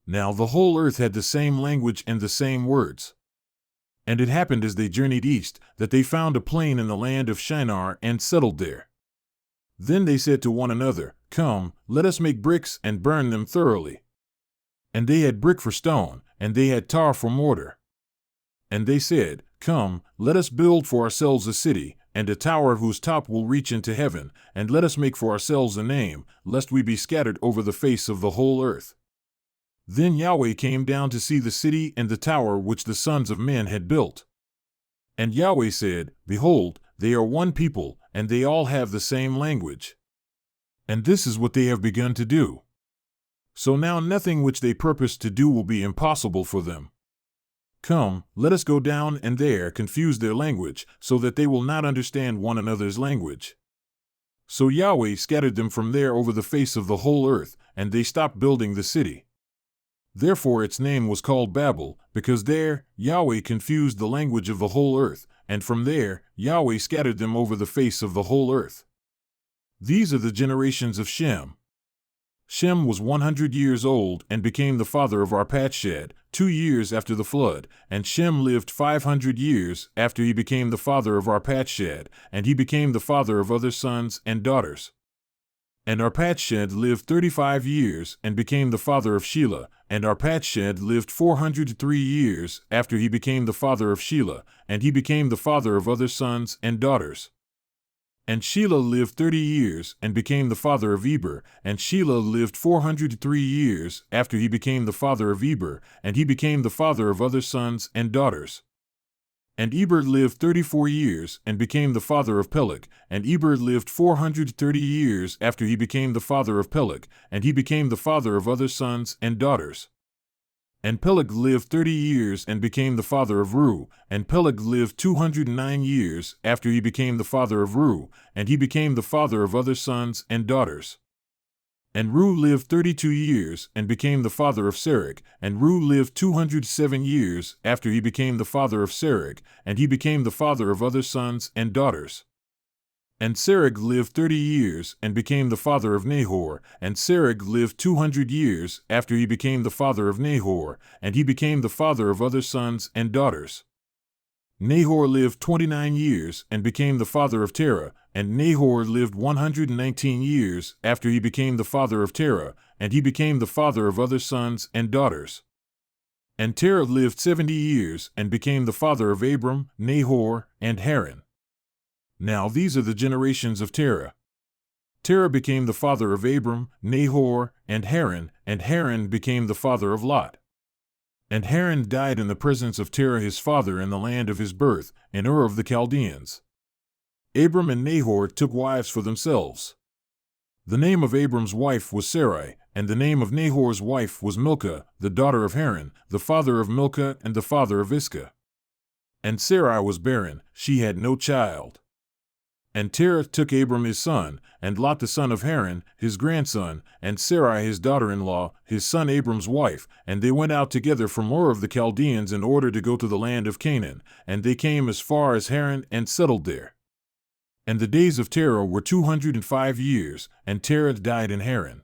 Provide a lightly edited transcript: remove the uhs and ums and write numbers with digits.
Now the whole earth had the same language and the same words. And it happened as they journeyed east, that they found a plain in the land of Shinar and settled there. Then they said to one another, "Come, let us make bricks and burn them thoroughly." And they had brick for stone, and they had tar for mortar. And they said, "Come, let us build for ourselves a city, and a tower whose top will reach into heaven, and let us make for ourselves a name, lest we be scattered over the face of the whole earth." Then Yahweh came down to see the city and the tower which the sons of men had built. And Yahweh said, "Behold, they are one people, and they all have the same language. And this is what they have begun to do. So now nothing which they purpose to do will be impossible for them. Come, let us go down and there confuse their language, so that they will not understand one another's language." So Yahweh scattered them from there over the face of the whole earth, and they stopped building the city. Therefore its name was called Babel, because there Yahweh confused the language of the whole earth, and from there Yahweh scattered them over the face of the whole earth. These are the generations of Shem. Shem was 100 years old and became the father of Arpachshad, 2 years after the flood, and Shem lived 500 years after he became the father of Arpachshad, and he became the father of other sons and daughters. And Arpachshad lived 35 years and became the father of Shelah, and Arpachshad lived 403 years after he became the father of Shelah, and he became the father of other sons and daughters. And Shelah lived 30 years and became the father of Eber, and Shelah lived 403 years after he became the father of Eber, and he became the father of other sons and daughters. And Eber lived 34 years and became the father of Peleg, and Eber lived 430 years after he became the father of Peleg, and he became the father of other sons and daughters. And Peleg lived 30 years and became the father of Reu, and Peleg lived 209 years after he became the father of Reu, and he became the father of other sons and daughters. And Reu lived 32 years and became the father of Serug, and Reu lived 207 years after he became the father of Serug, and he became the father of other sons and daughters. And Serug lived 30 years and became the father of Nahor, and Serug lived 200 years after he became the father of Nahor, and he became the father of other sons and daughters. Nahor lived 29 years and became the father of Terah, and Nahor lived 119 years after he became the father of Terah, and he became the father of other sons and daughters. And Terah lived 70 years and became the father of Abram, Nahor, and Haran. Now these are the generations of Terah. Terah became the father of Abram, Nahor, and Haran became the father of Lot. And Haran died in the presence of Terah his father in the land of his birth, in Ur of the Chaldeans. Abram and Nahor took wives for themselves. The name of Abram's wife was Sarai, and the name of Nahor's wife was Milcah, the daughter of Haran, the father of Milcah and the father of Iscah. And Sarai was barren, she had no child. And Terah took Abram his son, and Lot the son of Haran, his grandson, and Sarai his daughter-in-law, his son Abram's wife, and they went out together from Ur of the Chaldeans in order to go to the land of Canaan, and they came as far as Haran and settled there. And the days of Terah were 205 years, and Terah died in Haran.